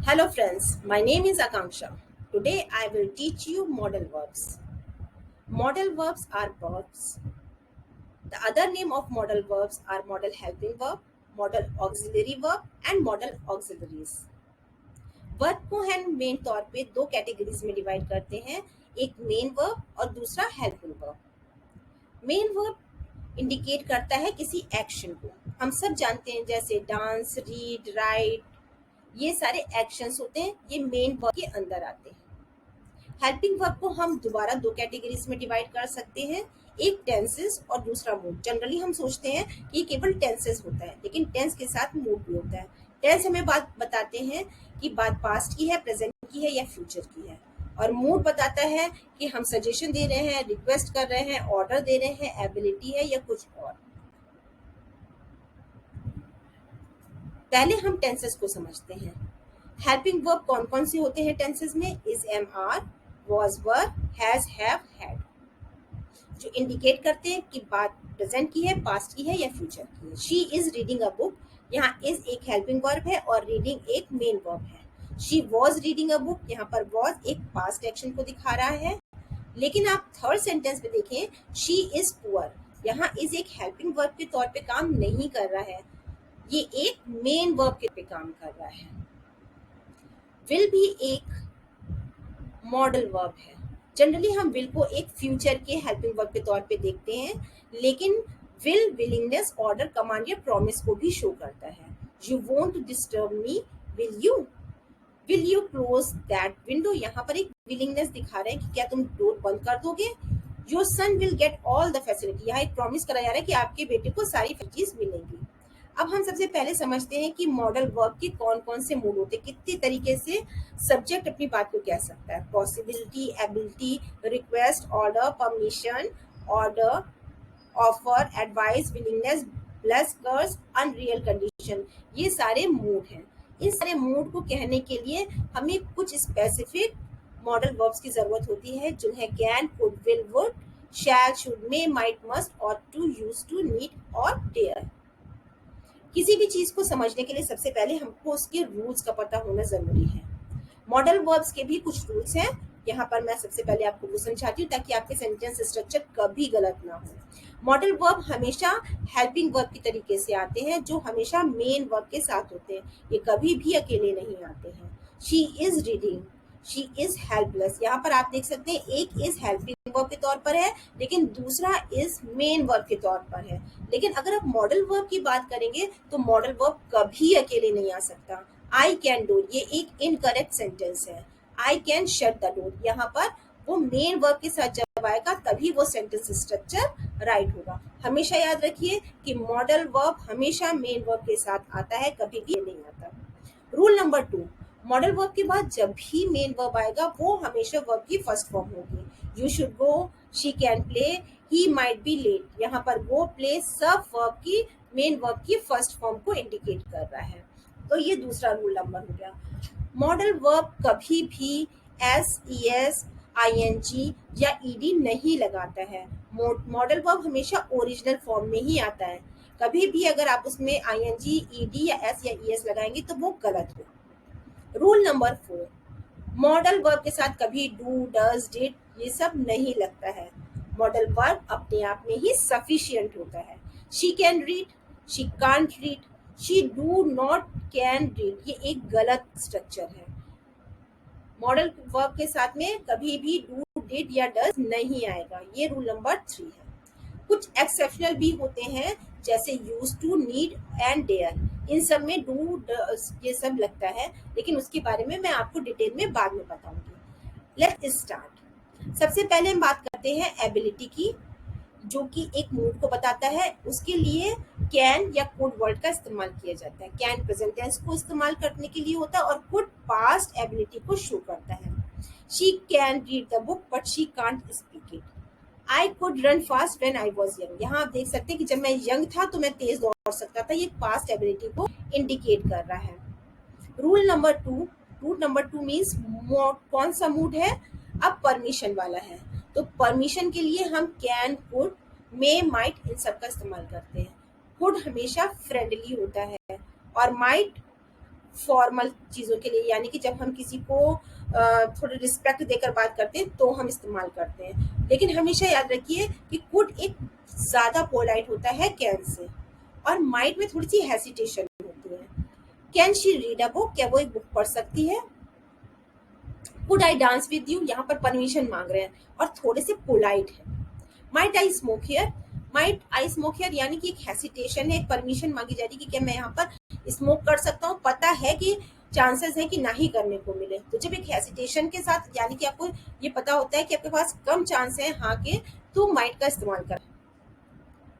Hello friends, my name is Akanksha. Today I will teach you modal verbs. Modal verbs are verbs. The other name of modal verbs are modal helping verb, modal auxiliary verb and modal auxiliaries. Verb को हम main तौर पे दो categories में divide करते हैं, एक main verb और दूसरा helping verb. Main verb indicate करता है किसी एक्शन को। हम सब जानते हैं जैसे डांस, रीड, राइट, ये सारे एक्शंस होते हैं, ये मेन वर्ब के अंदर आते हैं। हेल्पिंग वर्ब को हम दोबारा दो कैटेगरीज में डिवाइड कर सकते हैं, एक टेंसेस और दूसरा मूड। जनरली हम सोचते हैं कि केवल टेंसेस होता है, लेकिन टेंस के साथ मूड भी होता है। टेंस हमें बात बताते हैं कि बात पास्ट की है, प्रेजेंट की है या फ्यूचर की है, और मूड बताता है कि हम सजेशन दे रहे हैं, रिक्वेस्ट कर रहे हैं, ऑर्डर दे रहे हैं, एबिलिटी है या कुछ और। पहले हम टेंसेस को समझते हैं। हेल्पिंग वर्ब कौन कौन से होते हैं टेंसेस में? Is, am, are, was, were, has, have, had, जो इंडिकेट करते हैं कि बात प्रेजेंट की है, पास्ट की है या फ्यूचर की है। She is reading a book, यहाँ इज एक हेल्पिंग वर्ब है और रीडिंग एक मेन वर्ब है। She was reading a book, यहाँ पर वॉज एक पास्ट एक्शन को दिखा रहा है। लेकिन आप थर्ड सेंटेंस में देखें, शी इज पुअर, यहाँ इज एक हेल्पिंग वर्ब के तौर पे काम नहीं कर रहा है, ये एक मेन वर्ब के पे काम कर रहा है। विल भी एक मॉडल वर्ब है। जनरली हम विल को एक फ्यूचर के हेल्पिंग वर्ब के तौर पे देखते हैं, लेकिन विल विलिंगनेस, ऑर्डर, कमांड या प्रॉमिस को भी शो करता है। You won't to disturb me, will you close that window, यहाँ पर एक विलिंगनेस दिखा रहे हैं कि क्या तुम डोर बंद कर दोगे। Your son will get all the facility, यहाँ एक प्रॉमिस करा जा रहा है कि आपके बेटे को सारी फैसिलिटीज मिलेंगी। अब हम सबसे पहले समझते हैं कि मॉडल वर्ब के कौन कौन से मूड होते हैं, कितने तरीके से सब्जेक्ट अपनी बात को कह सकता है। Possibility, ability, request, order, permission, order, offer, advice, willingness, bless, curse, unreal condition, ये सारे मूड हैं। इन सारे मूड को कहने के लिए हमें कुछ स्पेसिफिक मॉडल वर्ब्स की जरूरत होती है, जिन्हें can, could, will, would, shall, should, may, might, must और टू, यूज टू, नीड और डेयर। किसी भी चीज को समझने के लिए सबसे पहले हमको उसके रूल्स का पता होना जरूरी है। मॉडल वर्ब्स के भी कुछ रूल्स हैं, यहाँ पर मैं सबसे पहले आपको वो समझाती हूँ ताकि आपके सेंटेंस स्ट्रक्चर कभी गलत ना हो। मॉडल वर्ब हमेशा हेल्पिंग वर्ब की तरीके से आते हैं, जो हमेशा मेन वर्ब के साथ होते हैं, ये कभी भी अकेले नहीं आते हैं। She is reading, she is helpless, यहाँ पर आप देख सकते हैं एक इज हेल्पिंग वर्ब के तौर पर है, लेकिन दूसरा इज मेन वर्ब के तौर पर है। लेकिन अगर आप मॉडल वर्ब की बात करेंगे तो मॉडल वर्ब कभी अकेले नहीं आ सकता। आई कैन डोर, ये एक इनकरेक्ट सेंटेंस है। I can shut the door, यहाँ पर वो मेन वर्ब के साथ जब आएगा तभी वो सेंटेंस स्ट्रक्चर राइट होगा। हमेशा याद रखिए कि मॉडल वर्ब हमेशा मेन वर्ब के साथ आता है, कभी भी नहीं आता। रूल नंबर 2, मॉडल वर्ब के बाद जब भी मेन वर्ब आएगा वो हमेशा वर्ब की फर्स्ट फॉर्म होगी। You should go, she can play, he might be late, यहाँ पर गो, प्ले सब वर्ब की मेन वर्ब की फर्स्ट फॉर्म को इंडिकेट कर रहा है। तो ये दूसरा रूल नंबर हो गया। मॉडल वर्ब कभी भी S, E S, I N G या ई डी नहीं लगाता है। मॉडल वर्ब हमेशा ओरिजिनल फॉर्म में ही आता है। कभी भी अगर आप उसमें I N G, E D या एस या ई एस लगाएंगे तो वो गलत हो। रूल नंबर 4, मॉडल वर्ब के साथ कभी डू, डज, डिड ये सब नहीं लगता है। मॉडल वर्ब अपने आप में ही सफिशिएंट होता है। She can read, she can't read, she do not can read, ये एक गलत स्ट्रक्चर है। मॉडल वर्ब के साथ में कभी भी डू, डिड या डज नहीं आएगा, ये रूल नंबर 3 है। कुछ एक्सेप्शनल भी होते हैं जैसे use to, need and dare, इन सब में डू, डज ये सब लगता है, लेकिन उसके बारे में मैं आपको डिटेल में बाद में बताऊंगी। Let's start. सबसे पहले हम बात करते हैं एबिलिटी की, जो कि एक मूड को बताता है। उसके लिए कैन या कुड वर्ड का इस्तेमाल किया जाता है। कैन प्रेजेंट टेंस को इस्तेमाल करने के लिए होता है और कुड पास्ट एबिलिटी को शो करता है। She can read the book but she can't speak it. I could run fast when I was young, यहाँ आप देख सकते हैं कि जब मैं यंग था तो मैं तेज दौड़ सकता था, ये पास्ट एबिलिटी को इंडिकेट कर रहा है। रूल नंबर 2 मीन्स कौन सा मूड है? अब परमिशन वाला है, तो परमिशन के लिए हम कैन, कुड, मे, माइट इन सब का इस्तेमाल करते हैं। कुड हमेशा फ्रेंडली होता है और माइट फॉर्मल चीज़ों के लिए, यानी कि जब हम किसी को थोड़ी रिस्पेक्ट देकर बात करते हैं तो हम इस्तेमाल करते हैं। लेकिन हमेशा याद रखिए कि कुड एक ज़्यादा पोलाइट होता है कैन से, और माइट में थोड़ी सी हेसिटेशन होती है। Can she read a book, क्या वो एक बुक पढ़ सकती है। Could I dance with you, यहाँ पर परमिशन मांग रहे हैं और थोड़े से पोलाइट है। Might I smoke here, might I smoke here यानी कि एक हेसिटेशन है, एक परमिशन मांगी जा रही है कि क्या मैं यहाँ पर स्मोक कर सकता हूँ, पता है कि चांसेस है कि ना ही करने को मिले। तो जब एक हेसिटेशन के साथ, यानी कि आपको ये पता होता है कि आपके पास कम चांस है हाँ के, तो माइट का इस्तेमाल करें।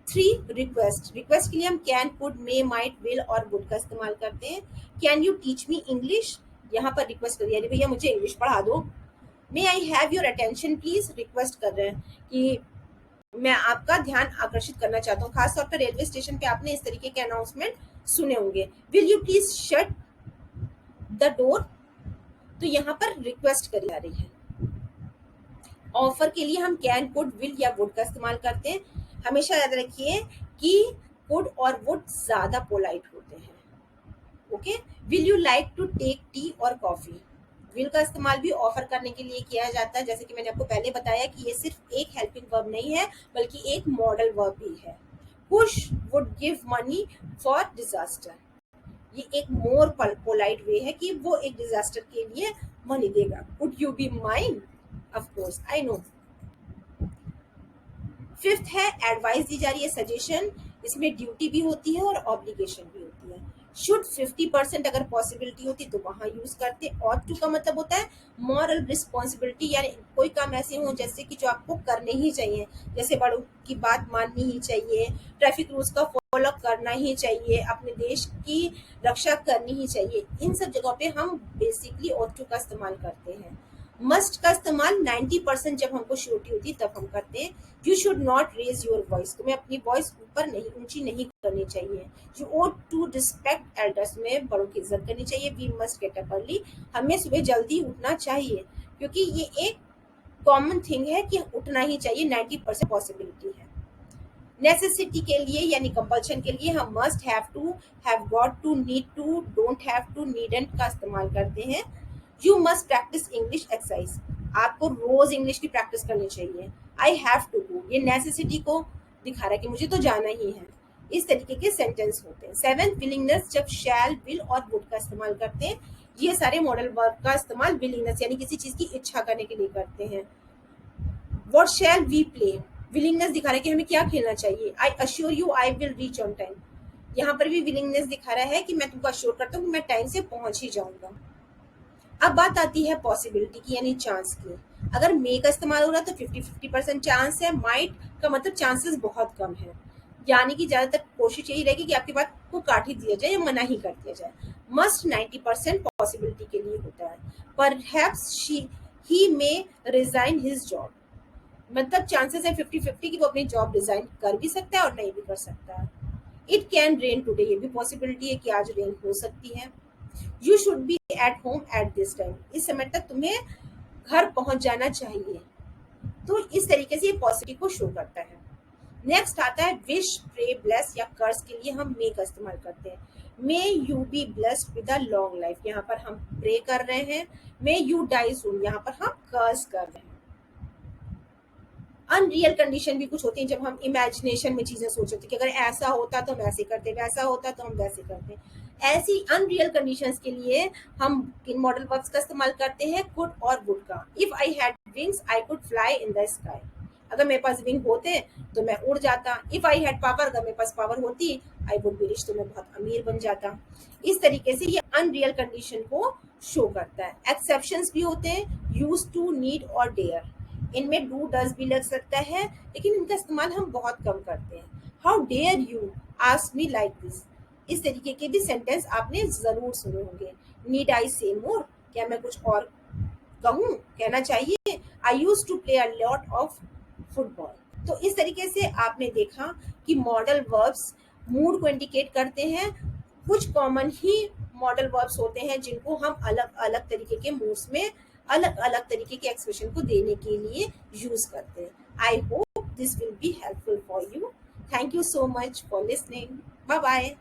3 रिक्वेस्ट, रिक्वेस्ट के लिए हम can, could, may, might, will और वुड का इस्तेमाल करते हैं। Can you teach me English, यहाँ पर रिक्वेस्ट करिए, अरे भैया मुझे इंग्लिश पढ़ा दो। May I have your attention please, request कर रहे हैं कि मैं आपका ध्यान आकर्षित करना चाहता हूँ। खासतौर पर रेलवे स्टेशन पे आपने इस तरीके के अनाउंसमेंट सुने होंगे। Will you please shut the door, तो यहाँ पर रिक्वेस्ट करी जा रही है। ऑफर के लिए हम कैन, कुड, विल या वुड का इस्तेमाल करते हैं। हमेशा याद रखिए कि कुड और वुड ज्यादा पोलाइट होते हैं। Okay, will you like to take tea और कॉफी, विल का इस्तेमाल भी ऑफर करने के लिए किया जाता है। जैसे कि मैंने आपको पहले बताया कि ये सिर्फ एक हेल्पिंग वर्ब नहीं है बल्कि एक मॉडल वर्ब भी है। Push would give money for disaster, ये एक मोर पोलाइट वे है कि वो एक डिजास्टर के लिए मनी देगा। Would you be mine, of course I know. Fifth है एडवाइस दी जा रही है, सजेशन, इसमें ड्यूटी भी होती है और ऑब्लिगेशन भी होती है। शुड 50% अगर पॉसिबिलिटी होती तो वहां यूज करते। ऑट टू का मतलब होता है मॉरल रिस्पॉन्सिबिलिटी, यानी कोई काम ऐसे हो जैसे कि जो आपको करने ही चाहिए, जैसे बड़ों की बात माननी ही चाहिए, ट्रैफिक रूल्स का फॉलो करना ही चाहिए, अपने देश की रक्षा करनी ही चाहिए। इन सब जगहों पे हम बेसिकली ऑट टू का इस्तेमाल करते हैं। मस्ट का इस्तेमाल 90% जब हमको श्योरिटी होती है तब हम करते हैं। You should not raise your voice, तुम्हें अपनी वॉइस ऊपर नहीं, ऊंची नहीं करनी चाहिए। You ought to respect elders, में बड़ों की इज्जत करनी चाहिए। We must get up early, हमें सुबह जल्दी उठना चाहिए, क्योंकि ये एक कॉमन थिंग है कि उठना ही चाहिए, 90% पॉसिबिलिटी है। नेसेसिटी के लिए यानी कंपल्शन के लिए हम must, have to, have got to, need to, don't have to, needn't का इस्तेमाल करते हैं। You must practise English exercise, आपको रोज इंग्लिश की प्रैक्टिस करनी चाहिए। आई हैव टू गो, ये नेसेसिटी को दिखा रहा है कि मुझे तो जाना ही है। इस तरीके के सेंटेंस होते हैं। 7 विलिंगनेस, जब शैल, विल और वुड का इस्तेमाल करते हैं। ये सारे मॉडल वर्ब का इस्तेमाल विलिंगनेस यानी किसी चीज की इच्छा करने के लिए करते हैं। What shall we play, willingness दिखा रहा है कि हमें क्या खेलना चाहिए। I assure you I will reach on time, यहाँ पर भी विलिंगनेस दिखा रहा है कि मैं तुमको अश्योर करता हूँ कि मैं टाइम से पहुंच ही जाऊंगा। अब बात आती है पॉसिबिलिटी की यानी चांस की। अगर मे का इस्तेमाल हो रहा है तो 50-50% चांस है। माइट का मतलब चांसेस बहुत कम है, यानी कि ज्यादातर कोशिश यही रहेगी कि आपकी बात को काट ही दिया जाए या मना ही कर दिया जाए। मस्ट 90% पॉसिबिलिटी के लिए होता है। परहैप्स ही मे रिजाइन हिज जॉब, मतलब चांसेस है 50-50 कि वो अपनी जॉब रिजाइन कर भी सकता है और नहीं भी कर सकता है। इट कैन रेन टुडे, ये भी पॉसिबिलिटी है कि आज रेन हो सकती है। You should be at home at this time, इस समय तक तुम्हें घर पहुंच जाना चाहिए। तो इस तरीके से ये पॉजिटिव को शो करता है। नेक्स्ट आता है विश, प्रे, ब्लेस या कर्स के लिए हम मे का इस्तेमाल करते हैं। May you be blessed with a long life, यहाँ पर हम प्रे कर रहे हैं। मे यू डाई सून, यहाँ पर हम कर्स कर रहे हैं। अनरियल कंडीशन भी कुछ होती है जब हम इमेजिनेशन में चीजें सोचते हैं कि अगर ऐसा होता तो हम ऐसे करते, वैसा होता तो हम वैसे करते। ऐसी अनरियल कंडीशंस के लिए हम किन मॉडल वर्ब्स का इस्तेमाल करते हैं, कुड और वुड का। If I had wings I could fly in the sky, अगर मेरे पास विंग होते तो मैं उड़ जाता। इफ आई हैड पावर, अगर मेरे पास पावर होती आई वुड बी रिच, तो मैं बहुत अमीर बन जाता। इस तरीके से ये अनरियल कंडीशन को शो करता है। एक्सेप्शंस भी होते हैं, यूज टू, नीड और डेयर, इनमें डू डज भी लग सकता है लेकिन इनका इस्तेमाल हम बहुत कम करते हैं। How dare you ask me like this, इस तरीके के भी सेंटेंस आपने जरूर सुने होंगे। नीड आई से मोर, क्या मैं कुछ और कहूँ, कहना चाहिए। I use to play a lot of football. तो इस तरीके से आपने देखा कि मॉडल वर्ब्स मूड को इंडिकेट करते हैं। कुछ कॉमन ही मॉडल वर्ब्स होते हैं जिनको हम अलग अलग तरीके के मूड्स में अलग अलग तरीके के एक्सप्रेशन को देने के लिए यूज करते हैं। I hope this will be helpful for you. Thank you so much for listening. Bye bye.